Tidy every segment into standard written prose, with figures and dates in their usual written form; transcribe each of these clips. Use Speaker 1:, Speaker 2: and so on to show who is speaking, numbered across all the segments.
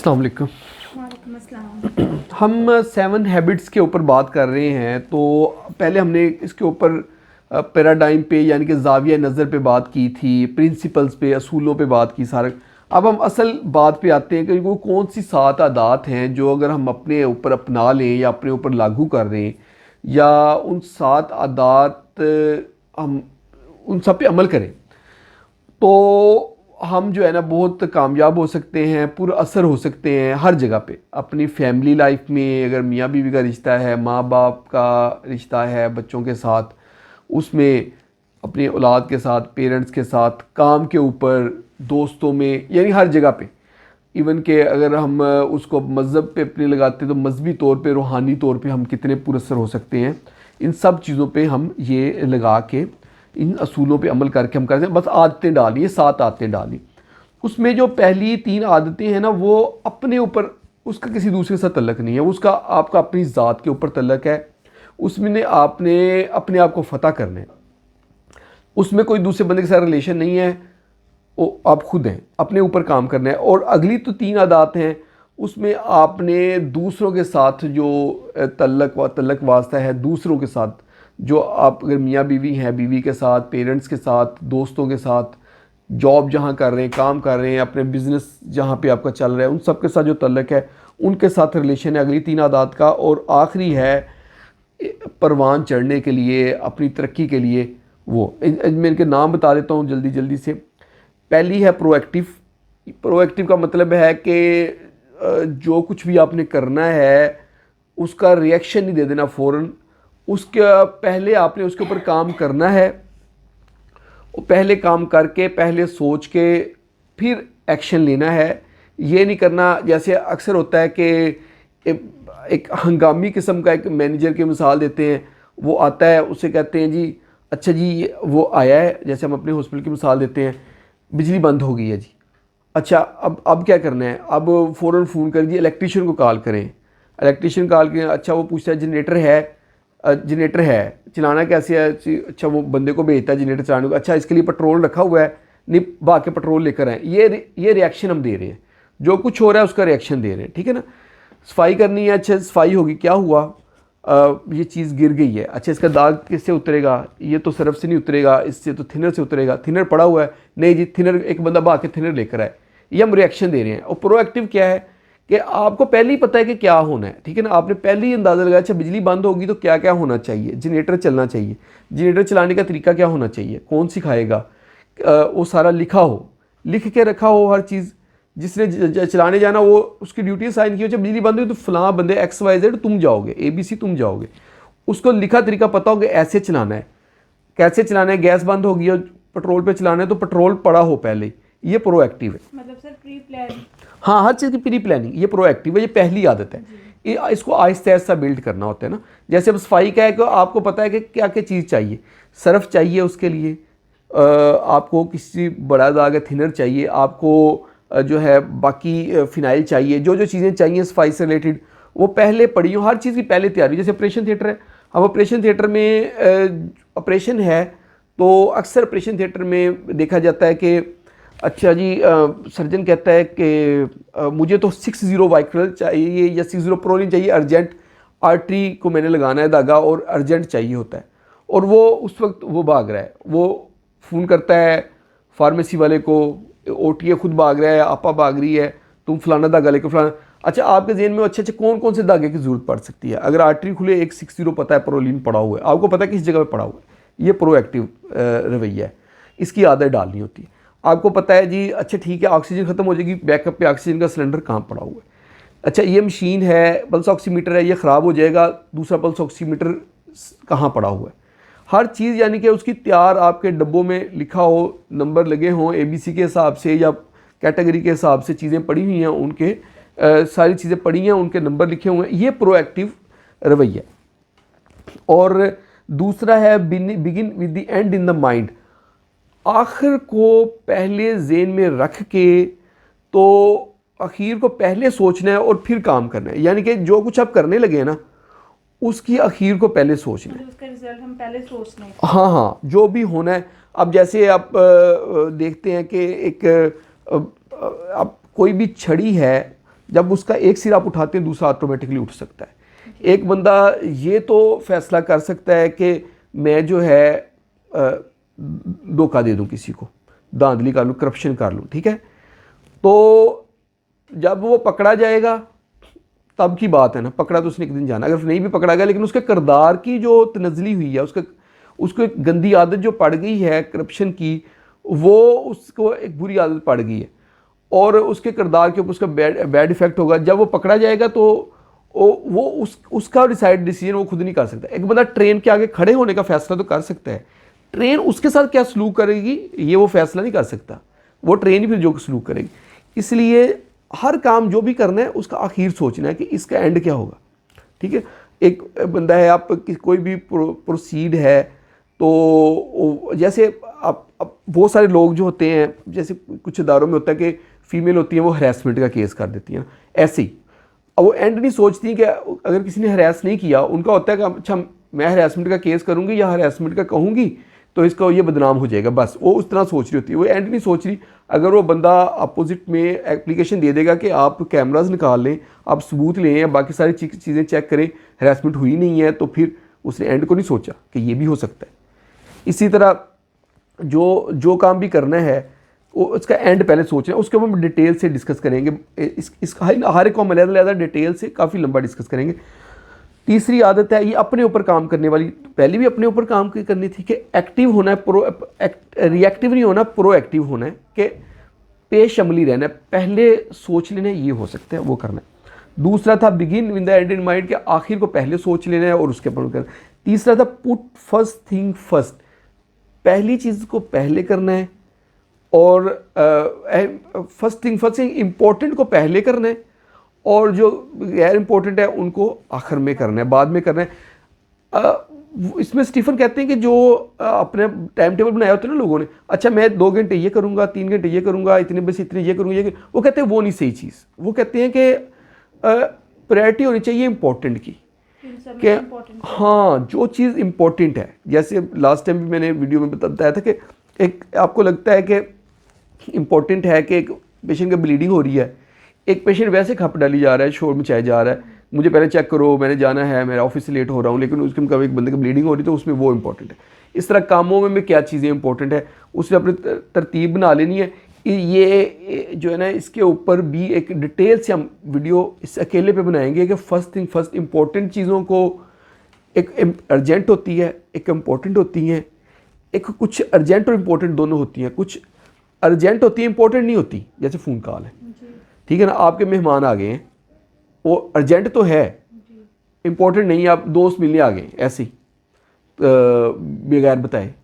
Speaker 1: अस्सलाम वालेकुम।
Speaker 2: वालेकुम अस्सलाम।
Speaker 1: हम 7 हैबिट्स के ऊपर बात कर रहे हैं। तो पहले हमने इसके ऊपर पैराडाइम पे यानी कि ज़ाविया नज़र पे बात की थी, प्रिंसिपल्स पे, असूलों पे बात की सारे। अब हम असल बात पे आते हैं कि वो कौन सी 7 आदात हैं जो अगर हम अपने ऊपर अपना लें या अपने ऊपर लागू कर दें या उन 7 आदात हम उन सब पे अमल करें तो हम जो है ना बहुत कामयाब हो सकते हैं, पूरा असर हो सकते हैं हर जगह पे। अपनी फैमिली लाइफ में अगर मियाँ बीवी का रिश्ता है, माँ बाप का रिश्ता है बच्चों के साथ, उसमें अपनी औलाद के साथ, पेरेंट्स के साथ, काम के ऊपर, दोस्तों में, यानी हर जगह पे। इवन के अगर हम उसको मज़हब पे अपने लगाते हैं तो मजहबी तौर पे, रूहानी तौर पे हम कितने पुरअसर हो सकते हैं। इन सब चीज़ों पे हम ये लगा के, इन असूलों पे अमल करके हम करते हैं। बस आदतें डाली, ये 7 आदतें डाली। उसमें जो पहली 3 आदतें हैं ना, वो अपने ऊपर, उसका किसी दूसरे के साथ तल्लक नहीं है, उसका आपका अपनी ज़ात के ऊपर तल्लक है। उसमें आपने अपने आप को फ़तह करना है, उसमें कोई दूसरे बंदे के साथ रिलेशन नहीं है, वो आप खुद हैं, अपने ऊपर काम करना है। और अगली तो 3 आदात हैं, उसमें आपने दूसरों के साथ जो तल्लक वास्ता है, दूसरों के साथ जो आप अगर मियाँ बीवी हैं, बीवी के साथ, पेरेंट्स के साथ, दोस्तों के साथ, जॉब जहाँ कर रहे हैं, काम कर रहे हैं, अपने बिज़नेस जहाँ पे आपका चल रहा है, उन सब के साथ जो तल्लक है, उनके साथ रिलेशन है अगली 3 आदात का। और आखिरी है परवान चढ़ने के लिए, अपनी तरक्की के लिए। वो मैं इनके नाम बता देता हूँ जल्दी जल्दी से। पहली है प्रोएक्टिव। प्रोएक्टिव का मतलब है कि जो कुछ भी आपने करना है उसका रिएक्शन नहीं दे देना फ़ौरन, उसके पहले आपने उसके ऊपर काम करना है। पहले काम करके, पहले सोच के फिर एक्शन लेना है। ये नहीं करना जैसे अक्सर होता है कि एक हंगामी किस्म का एक मैनेजर की मिसाल देते हैं। वो आता है, उससे कहते हैं जी अच्छा जी वो आया है, जैसे हम अपने हॉस्पिटल की मिसाल देते हैं, बिजली बंद हो गई है जी। अच्छा अब क्या करना है? अब फ़ौरन फ़ोन कर दिए, इलेक्ट्रीशियन को कॉल करें। इलेक्ट्रीशियन कॉल करें, अच्छा वो पूछता है जनरेटर है, जनरेटर है, चलाना कैसे है? अच्छा वो बंदे को भेजता है जनरेटर चलाने को। अच्छा इसके लिए पेट्रोल रखा हुआ है, नहीं भाग के पेट्रोल लेकर आए। ये रिएक्शन हम दे रहे हैं, जो कुछ हो रहा है उसका रिएक्शन दे रहे हैं, ठीक है ना। सफाई करनी है, अच्छा सफाई होगी, क्या हुआ? ये चीज़ गिर गई है, अच्छा इसका दाग किससे उतरेगा? ये तो सरफ से नहीं उतरेगा, इससे तो थिनर से उतरेगा। थिनर पड़ा हुआ है, नहीं जी थिनर, एक बंदा भाग के थिनर लेकर आए। ये हम रिएक्शन दे रहे हैं। और प्रोएक्टिव क्या है कि आपको पहले ही पता है कि क्या होना है, ठीक है ना। आपने पहले ही अंदाज़ा लगाया, अच्छा बिजली बंद होगी तो क्या क्या होना चाहिए, जनरेटर चलना चाहिए, जनरेटर चलाने का तरीका क्या होना चाहिए, कौन सिखाएगा, वो सारा लिखा हो, लिख के रखा हो हर चीज़। जिसने चलाने जाना वो उसकी ड्यूटी साइन की हो, जब बिजली बंद हुई तो फलां बंदे XYZ तुम जाओगे, ABC तुम जाओगे, उसको लिखा तरीका पता हो कि ऐसे चलाना है, कैसे चलाना है। गैस बंद होगी और पेट्रोल पे चलाना है तो पेट्रोल पड़ा हो पहले, ये प्रोएक्टिव है।
Speaker 2: मतलब सर प्री प्लान।
Speaker 1: हाँ, हर चीज़ की प्री प्लानिंग, ये प्रोएक्टिव है, ये पहली आदत है। इसको आहिस्ता आहिस्ता बिल्ड करना होता है ना। जैसे अब सफाई का है कि आपको पता है कि क्या क्या चीज़ चाहिए। सर्फ चाहिए उसके लिए, आपको किसी बड़ा दाग है थिनर चाहिए, आपको जो है बाकी फिनाइल चाहिए, जो जो चीज़ें चाहिए सफाई से रिलेटेड वो पहले पड़ी हो। हर चीज़ की पहले तैयारी। जैसे ऑपरेशन थिएटर है, अब ऑपरेशन थिएटर में ऑपरेशन है तो अक्सर ऑपरेशन थिएटर में देखा जाता है कि अच्छा जी सर्जन कहता है कि मुझे तो 60 वाइक्रल चाहिए या 60 प्रोलिन चाहिए अर्जेंट, आर्टरी को मैंने लगाना है धागा और अर्जेंट चाहिए होता है। और वो उस वक्त वो भाग रहा है, वो फ़ोन करता है फार्मेसी वाले को, OTA खुद भाग रहा है, आपा भाग रही है, तुम फलाना धागा लेकर फलाना। अच्छा आपके जेहन में अच्छे अच्छे कौन कौन से धागे की ज़रूरत पड़ सकती है? अगर आर्टरी खुले, एक 60 पता है, प्रोलिन पड़ा हुआ है, आपको पता है किस जगह पे पड़ा हुआ है। ये प्रोएक्टिव रवैया है, इसकी आदत डालनी होती है। आपको पता है जी अच्छा ठीक है ऑक्सीजन ख़त्म हो जाएगी, बैकअप पे ऑक्सीजन का सिलेंडर कहाँ पड़ा हुआ है। अच्छा ये मशीन है, पल्स ऑक्सीमीटर है, ये ख़राब हो जाएगा, दूसरा पल्स ऑक्सीमीटर कहाँ पड़ा हुआ है। हर चीज़ यानी कि उसकी तैयार आपके डब्बों में लिखा हो, नंबर लगे हों ABC के हिसाब से या कैटेगरी के हिसाब से, चीज़ें पड़ी हुई हैं उनके, सारी चीज़ें पड़ी हैं, उनके नंबर लिखे हुए हैं। ये प्रोएक्टिव रवैया। और दूसरा है begin with the and in the mind. आखिर को पहले जेन में रख के तो आखिर को पहले सोचना है और फिर काम करना है। यानी कि जो कुछ आप करने लगे हैं ना उसकी आखिर को पहले सोचना है,
Speaker 2: उसका रिजल्ट हम पहले सोच लें।
Speaker 1: हाँ हाँ जो भी होना है। अब जैसे आप देखते हैं कि एक अब कोई भी छड़ी है जब उसका एक सिरा आप उठाते हैं दूसरा ऑटोमेटिकली उठ सकता है। एक बंदा ये तो फैसला कर सकता है कि मैं जो है धोखा दे दूं किसी को, धांधली कर लूँ, करप्शन कर लूँ, ठीक है। तो जब वो पकड़ा जाएगा तब की बात है ना, पकड़ा तो उसने एक दिन जाना, अगर नहीं भी पकड़ा गया लेकिन उसके किरदार की जो तनज़ली हुई है, उसको एक गंदी आदत जो पड़ गई है करप्शन की, वो उसको एक बुरी आदत पड़ गई है और उसके किरदार के ऊपर उसका बैड इफेक्ट होगा। जब वो पकड़ा जाएगा तो वो उसका डिसीजन वो खुद नहीं कर सकता। एक बंदा ट्रेन के आगे खड़े होने का फैसला तो कर सकता है, ट्रेन उसके साथ क्या सलूक करेगी ये वो फैसला नहीं कर सकता, वो ट्रेन ही फिर जो सलूक करेगी। इसलिए हर काम जो भी करना है उसका आखिर सोचना है कि इसका एंड क्या होगा, ठीक है। एक बंदा है, आप कोई भी प्रोसीड है तो जैसे आप बहुत सारे लोग जो होते हैं, जैसे कुछ इदारों में होता है कि फीमेल होती है वो हरासमेंट का केस कर देती हैं, ऐसे ही अब वो एंड नहीं सोचती कि अगर किसी ने हरास नहीं किया, उनका होता है कि अच्छा मैं हरासमेंट का केस करूँगी या हरासमेंट का कहूँगी तो इसका ये बदनाम हो जाएगा, बस वो उस तरह सोच रही होती है, वो एंड नहीं सोच रही। अगर वो बंदा अपोजिट में एप्लीकेशन दे देगा कि आप कैमराज निकाल लें, आप सबूत लें या बाकी सारी चीज़ें चेक करें, हरासमेंट हुई नहीं है, तो फिर उसने एंड को नहीं सोचा कि ये भी हो सकता है। इसी तरह जो काम भी करना है वो उसका एंड पहले सोचना है, उसके ऊपर हम डिटेल से डिस्कस करेंगे, हर एक को हम अलग डिटेल से काफ़ी लंबा डिस्कस करेंगे। तीसरी आदत है ये अपने ऊपर काम करने वाली, पहले भी अपने ऊपर काम करनी थी कि एक्टिव होना है, रिएक्टिव नहीं होना, प्रोएक्टिव होना है, कि पेश अमली रहना है, पहले सोच लेना है ये हो सकता है वो करना है। दूसरा था begin with the and in mind, के आखिर को पहले सोच लेना है और उसके ऊपर करना। तीसरा था पुट फर्स्ट थिंग फर्स्ट, पहली चीज़ को पहले करना है और फर्स्ट थिंग फर्स्ट इम्पोर्टेंट को पहले करना है और जो गैर इम्पोर्टेंट है उनको आखिर में करना है, बाद में करना है। इसमें स्टीफन कहते हैं कि जो अपने टाइम टेबल बनाया होता है ना लोगों ने, अच्छा मैं 2 घंटे ये करूँगा, 3 घंटे ये करूँगा, इतने बजे इतने ये करूँगा, वो कहते हैं वो नहीं सही चीज़। वो कहते हैं कि प्रायोरिटी होनी चाहिए इम्पोर्टेंट की, कि हाँ जो चीज़ इम्पोर्टेंट है, जैसे लास्ट टाइम भी मैंने वीडियो में बताया था कि एक आपको लगता है कि इम्पोर्टेंट है कि एक पेशेंट की ब्लीडिंग हो रही है, एक पेशेंट वैसे खप डाली जा रहा है, शोर मचाया जा रहा है, मुझे पहले चेक करो, मैंने जाना है, मेरा ऑफिस से लेट हो रहा हूँ, लेकिन उसके कभी एक बंदे की ब्लीडिंग हो रही है तो उसमें वो इंपॉर्टेंट है। इस तरह कामों में क्या चीज़ें इंपॉर्टेंट है उसने अपनी तरतीब बना लेनी है। ये जो है ना इसके ऊपर भी एक डिटेल से हम वीडियो इस अकेले पे बनाएंगे कि फर्स्ट थिंग फर्स्ट इंपॉर्टेंट चीज़ों को, एक अर्जेंट होती है, एक इम्पोर्टेंट होती हैं, एक कुछ अर्जेंट और इम्पोर्टेंट दोनों होती हैं, कुछ अर्जेंट होती है इंपॉर्टेंट नहीं होती, जैसे फ़ोन कॉल है, ठीक है ना, आपके मेहमान आ गए हैं, वो अर्जेंट तो है, इंपॉर्टेंट नहीं, आप दोस्त मिलने आ गए ऐसे ही बगैर बताए,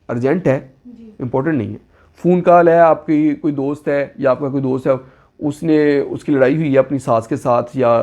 Speaker 1: अर्जेंट है इंपॉर्टेंट नहीं है। फ़ोन कॉल है, आपकी कोई दोस्त है या आपका कोई दोस्त है, उसकी लड़ाई हुई है अपनी सास के साथ, या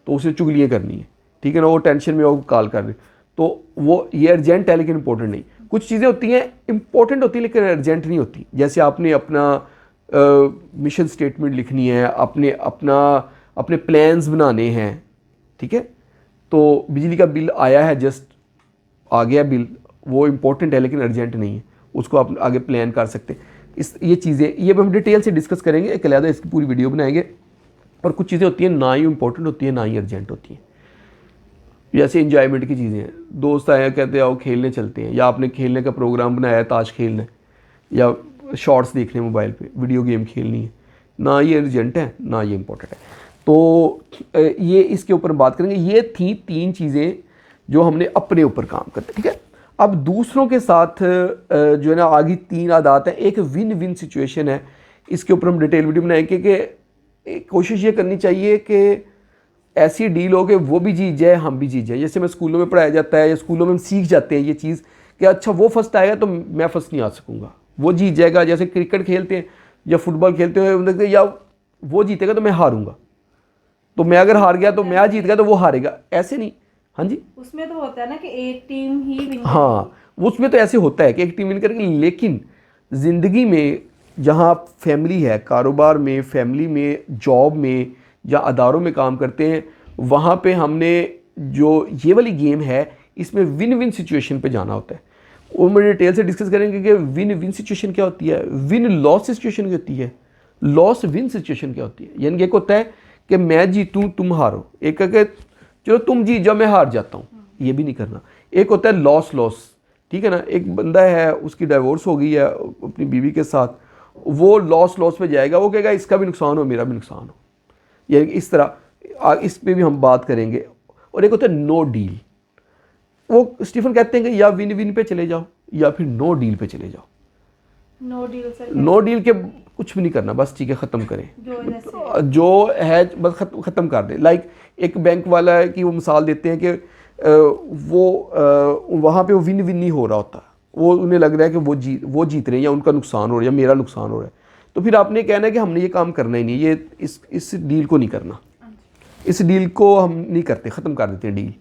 Speaker 1: तो उसे चुगलियाँ करनी है, ठीक है ना, वो टेंशन में वो कॉल कर रहे, तो वो ये अर्जेंट है लेकिन इंपॉर्टेंट नहीं। कुछ चीज़ें होती हैं इंपॉर्टेंट होती है लेकिन अर्जेंट नहीं होती, जैसे आपने अपना मिशन स्टेटमेंट लिखनी है, अपने प्लान्स बनाने हैं, ठीक है, तो बिजली का बिल आया है, जस्ट आ गया बिल, वो इम्पोर्टेंट है लेकिन अर्जेंट नहीं है, उसको आप आगे प्लान कर सकते हैं। ये चीज़ें ये हम डिटेल से डिस्कस करेंगे, एक अलग इसकी पूरी वीडियो बनाएंगे। और कुछ चीज़ें होती हैं ना ही इम्पोर्टेंट होती हैं ना ही अर्जेंट होती हैं, जैसे इंजॉयमेंट की चीज़ें हैं, दोस्त आए कहते हैं आओ खेलने चलते हैं, या आपने खेलने का प्रोग्राम बनाया है, ताश खेलना है या शॉर्ट्स देखने मोबाइल पे, वीडियो गेम खेलनी है, ना ये अर्जेंट है ना ये इम्पोर्टेंट है। तो ये इसके ऊपर बात करेंगे। ये थी 3 चीज़ें जो हमने अपने ऊपर काम करते, ठीक है। अब दूसरों के साथ जो है ना आगे 3 आदत है, एक विन विन सिचुएशन है, इसके ऊपर हम डिटेल वीडियो बनाएंगे कि कोशिश ये करनी चाहिए कि ऐसी डील हो कि वो भी जीत जाए हम भी जीत जाए। जैसे मैं स्कूलों में पढ़ाया जाता है या स्कूलों में हम सीख जाते हैं ये चीज़ कि अच्छा वो फर्स्ट आएगा तो मैं फर्स्ट नहीं आ सकूँगा, वो जीत जाएगा। जैसे क्रिकेट खेलते हैं या फुटबॉल खेलते हैं, या वो जीतेगा तो मैं हारूंगा, तो मैं अगर हार गया तो मैं जीत गया तो वो हारेगा, ऐसे नहीं। हाँ जी,
Speaker 2: उसमें तो होता है ना कि एक टीम ही विन,
Speaker 1: हाँ उसमें तो ऐसे होता है कि एक टीम विन करेगी, लेकिन ज़िंदगी में जहाँ फैमिली है, कारोबार में, फैमिली में, जॉब में या अदारों में काम करते हैं, वहाँ पे हमने जो ये वाली गेम है इसमें विन विन सिचुएशन पे जाना होता है। वो हम डिटेल से डिस्कस करेंगे कि विन विन सिचुएशन क्या होती है, विन लॉस सिचुएशन क्या होती है, लॉस विन सिचुएशन क्या होती है। यानी एक होता है कि मैं जीतूं तुम हारो, एक है कि चलो तुम जीत जाओ मैं हार जाता हूँ, ये भी नहीं करना। एक होता है लॉस लॉस, ठीक है ना, एक बंदा है उसकी डाइवोर्स हो गई है अपनी बीवी के साथ, वो लॉस लॉस पे जाएगा, वो कहेगा इसका भी नुकसान हो मेरा भी नुकसान हो, यानी इस तरह इस पे भी हम बात करेंगे। और एक होता है नो डील, वो स्टीफन कहते हैं कि या विन विन पे चले जाओ या फिर नो डील पे चले जाओ।
Speaker 2: No deal sir,
Speaker 1: no deal के कुछ भी नहीं करना, बस ठीक है ख़त्म करें जो है, बस ख़त्म कर दें। लाइक एक बैंक वाला है कि वो मिसाल देते हैं कि वो वहाँ पे वो विन विन नहीं हो रहा होता, वो उन्हें लग रहा है कि वो जीत रहे हैं या उनका नुकसान हो रहा है या मेरा नुकसान हो रहा है, तो फिर आपने कहना है कि हमने ये काम करना ही नहीं, ये इस डील को नहीं करना, इस डील को हम नहीं करते, ख़त्म कर देते हैं डील।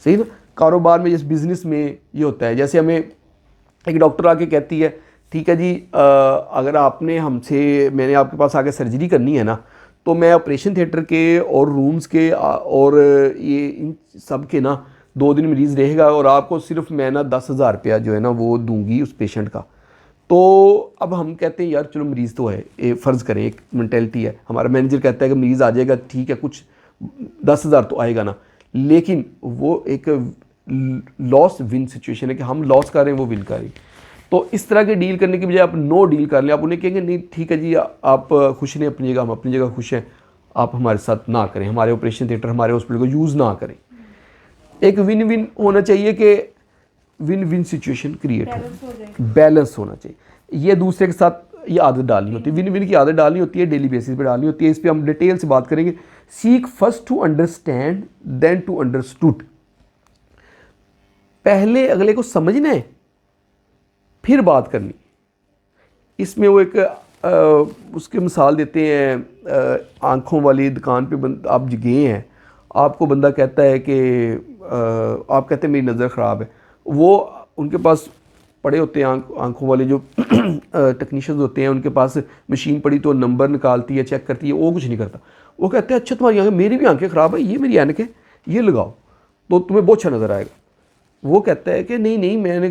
Speaker 1: सही ना। कारोबार में जैसे बिज़नेस में ये होता है, जैसे हमें एक डॉक्टर आके कहती है ठीक है जी अगर आपने मैंने आपके पास आके सर्जरी करनी है ना, तो मैं ऑपरेशन थिएटर के और रूम्स के और ये इन सब के ना 2 दिन मरीज़ रहेगा और आपको सिर्फ मैं ना 10,000 रुपया जो है ना वो दूंगी उस पेशेंट का। तो अब हम कहते हैं यार चलो मरीज़ तो है, ये फ़र्ज़ करें एक मेंटेलिटी है, हमारा मैनेजर कहता है कि मरीज़ आ जाएगा ठीक है, कुछ 10,000 तो आएगा ना, लेकिन वो एक लॉस विन सिचुएशन है कि हम लॉस कर रहे हैं वो विन कर रहे हैं। तो इस तरह के डील करने की बजाय आप नो डील कर लें, आप उन्हें कहेंगे नहीं ठीक है जी आप खुश नहीं अपनी जगह, हम अपनी जगह खुश हैं, आप हमारे साथ ना करें, हमारे ऑपरेशन थिएटर हमारे हॉस्पिटल को यूज़ ना करें। एक विन विन होना चाहिए कि विन विन सिचुएशन क्रिएट हो, बैलेंस होना चाहिए। ये दूसरे के साथ ये आदत डालनी होती है, विन विन की आदत डालनी होती है, डेली बेसिस पे डालनी होती है। इस पर हम डिटेल से बात करेंगे। Seek first to understand then to understood, पहले अगले को समझना है फिर बात करनी। इसमें वो एक उसके मिसाल देते हैं, आँखों वाली दुकान पे आप गए हैं, आपको बंदा कहता है कि आप कहते हैं मेरी नज़र ख़राब है, वो उनके पास पड़े होते हैं आँखों वाले जो टेक्नीशियंस होते हैं, उनके पास मशीन पड़ी तो नंबर निकालती है, चेक करती है, वो कुछ नहीं करता। वो कहते हैं अच्छा तुम्हारी आँखें, मेरी भी आँखें ख़राब है, ये मेरी ऐनक है, ये लगाओ तो तुम्हें बहुत अच्छा नज़र आएगा। वो कहता है कि नहीं नहीं मैंने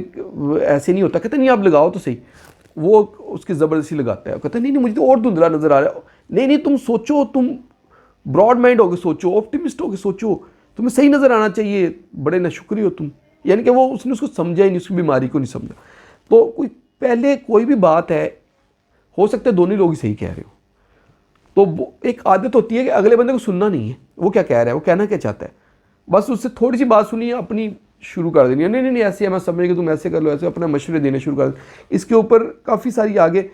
Speaker 1: ऐसे नहीं होता, कहता नहीं आप लगाओ तो सही। वो उसकी ज़बरदस्ती लगाता है, कहता है नहीं नहीं मुझे तो और धुंधला नज़र आ रहा है। नहीं नहीं तुम सोचो, तुम ब्रॉड माइंड होकर सोचो, ऑप्टिमिस्ट होकर सोचो, तुम्हें सही नज़र आना चाहिए, बड़े नाशुक्री हो तुम। यानी कि वो उसने उसको समझा ही नहीं, उसकी बीमारी को नहीं समझा। तो पहले कोई भी बात है, हो सकता है दोनों लोग ही सही कह रहे हो, तो वो एक आदत होती है कि अगले बंदे को सुनना नहीं है, वो क्या कह रहा है, वो कहना क्या चाहता है, बस उससे थोड़ी सी बात सुनिए, अपनी शुरू कर देनी है। नहीं नहीं नहीं ऐसे है, मैं समझ कि तुम ऐसे कर लो, ऐसे अपना मशवरे देने शुरू कर दो। इसके ऊपर काफ़ी सारी आगे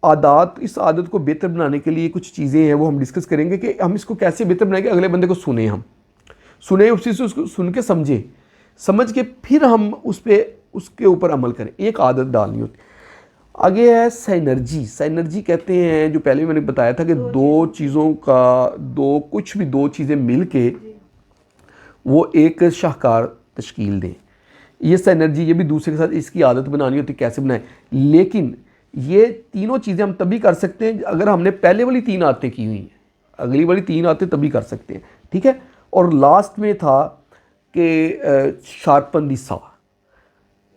Speaker 1: आदत, इस आदत को बेहतर बनाने के लिए कुछ चीज़ें हैं वो हम डिस्कस करेंगे कि हम इसको कैसे बेहतर बनाएंगे। अगले बंदे को सुने, हम सुने, उस चीज़ से उसको सुन के समझे, समझ के फिर हम उसके ऊपर अमल करें। एक आदत डालनी होती है। आगे है साइनर्जी। साइनर्जी कहते हैं, जो पहले मैंने बताया था कि दो चीज़ों का कुछ भी दो चीज़ें मिल के वो एक शाहकार तश्कील दें। ये साइनर्जी, ये भी दूसरे के साथ इसकी आदत बनानी होती है, कैसे बनाएं। लेकिन ये तीनों चीज़ें हम तभी कर सकते हैं अगर हमने पहले वाली 3 आदतें की हुई हैं, अगली वाली 3 आदतें तभी कर सकते हैं, ठीक है। और लास्ट में था कि शार्पन दी सा,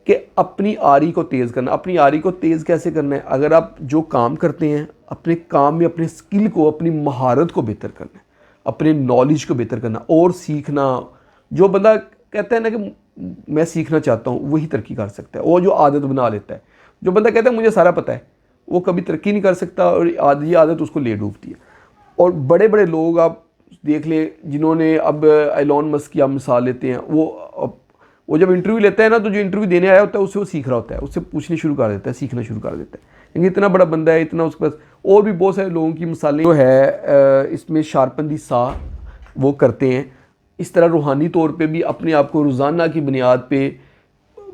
Speaker 1: कि अपनी आरी को तेज़ करना। अपनी आरी को तेज़ कैसे करना है? अगर आप जो काम करते हैं, अपने काम में अपने स्किल को, अपनी महारत को बेहतर करना है, अपने नॉलेज को बेहतर करना और सीखना। जो बंदा कहता है ना कि मैं सीखना चाहता हूँ, वही तरक्की कर सकता है। वो जो आदत बना लेता है, जो बंदा कहता है मुझे सारा पता है, वो कभी तरक्की नहीं कर सकता और ये आदत उसको ले डूबती है। और बड़े बड़े लोग आप देख ले, जिन्होंने अब एलोन मस्क की आप मिसाल लेते हैं, वो जब इंटरव्यू लेता है ना, तो जो इंटरव्यू देने आया होता है उससे वो सीख रहा होता है, उससे पूछने शुरू कर देता है, सीखना शुरू कर देता है, क्योंकि इतना बड़ा बंदा है, इतना उसके पास। और भी बहुत सारे लोगों की मिसालें जो है इसमें शार्पन दी सा वो करते हैं। इस तरह रूहानी तौर पे भी अपने आप को रोज़ाना की बुनियाद पे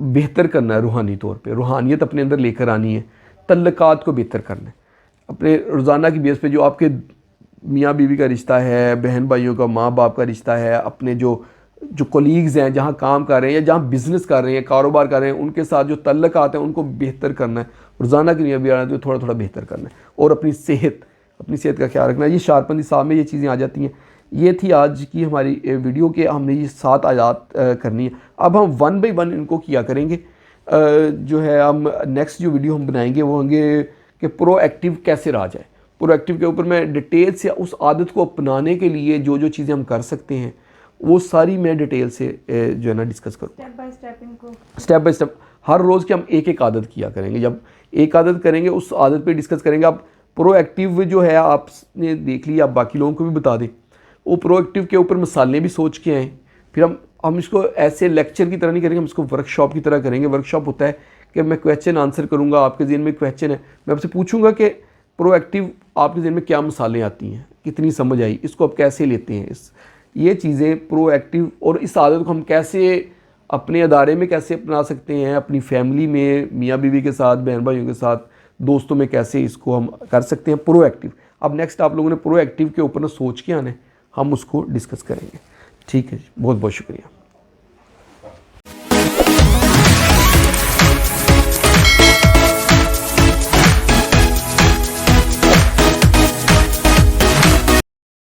Speaker 1: बेहतर करना है। रूहानी तौर पे रूहानियत अपने अंदर लेकर आनी है, तल्लुकात को बेहतर करना है अपने रोज़ाना की बेस पे। जो आपके मियाँ बीवी का रिश्ता है, बहन भाइयों का, माँ बाप का रिश्ता है, अपने जो कोलीग्स हैं, जहाँ काम कर रहे हैं या जहाँ बिज़नेस कर रहे हैं, कारोबार कर रहे हैं, उनके साथ जो तल्लुकात हैं उनको बेहतर करना है। रोज़ाना की दुनिया भी आना है तो थोड़ा थोड़ा बेहतर करना है। और अपनी सेहत का ख्याल रखना है। ये शार्पन दी सा में ये चीज़ें आ जाती हैं। ये थी आज की हमारी वीडियो के, हमने ये 7 आयात करनी है। अब हम 1 बाय 1 इनको किया करेंगे। जो है हम नेक्स्ट जो वीडियो हम बनाएंगे वो होंगे कि प्रोएक्टिव कैसे रहा जाए। प्रोएक्टिव के ऊपर मैं डिटेल से उस आदत को अपनाने के लिए जो जो चीज़ें हम कर सकते हैं वो सारी मैं डिटेल से जो है ना डिस्कस करूँ।
Speaker 2: स्टेप बाय स्टेप इनको
Speaker 1: स्टेप बाय स्टेप हर रोज़ की हम एक एक आदत किया करेंगे। जब एक आदत करेंगे उस आदत पे डिस्कस करेंगे। आप प्रोएक्टिव जो है आपने देख लिया, आप बाकी लोगों को भी बता दें। वो प्रोएक्टिव के ऊपर मसाले भी सोच के आएँ। फिर हम इसको ऐसे लेक्चर की तरह नहीं करेंगे, हम इसको वर्कशॉप की तरह करेंगे। वर्कशॉप होता है कि मैं क्वेश्चन आंसर करूँगा, आपके ज़हन में क्वेश्चन है, मैं आपसे पूछूंगा कि प्रोएक्टिव आपके ज़हन में क्या मसालें आती हैं, कितनी समझ आई, इसको आप कैसे लेते हैं, ये चीज़ें प्रोएक्टिव। और इस आदत को हम कैसे अपने अदारे में कैसे अपना सकते हैं, अपनी फैमिली में मियाँ बीवी के साथ, बहन भाइयों के साथ, दोस्तों में कैसे इसको हम कर सकते हैं प्रोएक्टिव। अब नेक्स्ट आप लोगों ने प्रोएक्टिव के ऊपर ना सोच के आना है, हम उसको डिस्कस करेंगे। ठीक है जी, बहुत बहुत शुक्रिया।